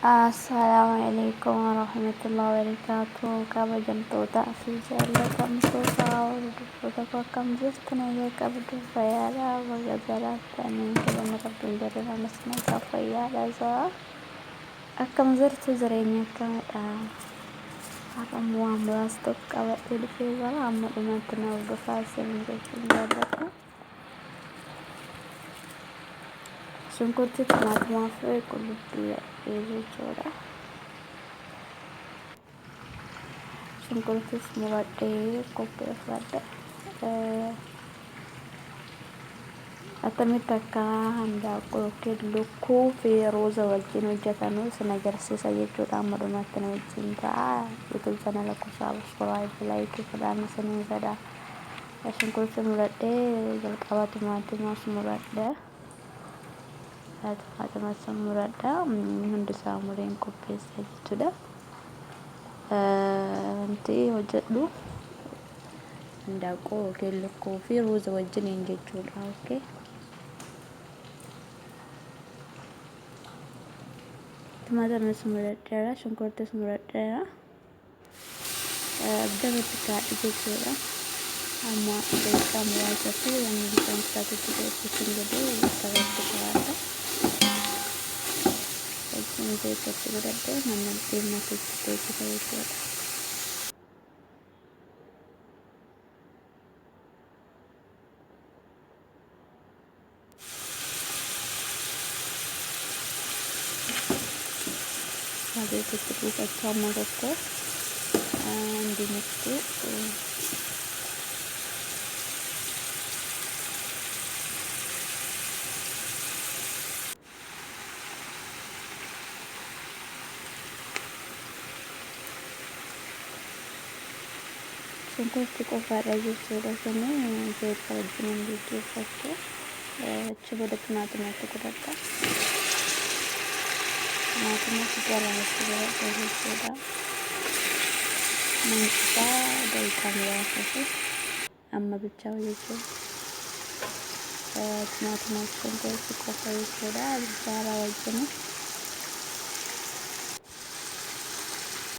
Assalamualaikum warahmatullahi wabarakatuh. Kabajamtoota fi jaallatamtoota hordoftoota koo akkam jirtan egaa qabdu fayyaadhaa baga jiraatanii galma qabduun jirra masnaa fayyaadhaa isaa akkam jirtu jireenya akkamidha har'ammoo waan muraasa tokko qabadhee dhufee jira amma dhumatti na hordofaa isin jechuun jaallata. Shunkurtii timaatima fi qullubbii jechuudha. Shunkurtis muradhee qopheeffadha. Akkamitti akka handaaqoo yookiin lukkuu fi rooza wajjin hojjetanuu isin agarsiisa jechuudha. Amma dhumatti na wajjin ta'a. YouTube channel koo subscribe like godhaa isiniin jedha. Shunkurtii muradhee jalqaba timaatimas muradhee. Timaatima muradha hundi isaa mureen qopheessa jechuudha. Wanti hojjedhu handaaqoo yookiin lukkuu fi rooza wajjin jechuudha. Okay. Timaatima muradheera shunkurtis muradheera abdamatti kaadhi jechuudha. Amma daqiiqaa muraasa fi wanni bishaan isaatitti keessatti godhee sararratti kaa'adha. Ini seperti berada menanti masih kita itu. Ada itu buka sama rokok, di itu. Shunkurtii qofaadha jechuudha kuni zayita wajjin gaggeeffatu achi booda timaatimatti godhadha. Timaatimatti garamatti godhadha jechuudha. Manchisaa daqiiqaa muraasafi amma bichaa jechuudha. Timaatimatti shunkurtii qofa jechuudha. Bishaan wajjin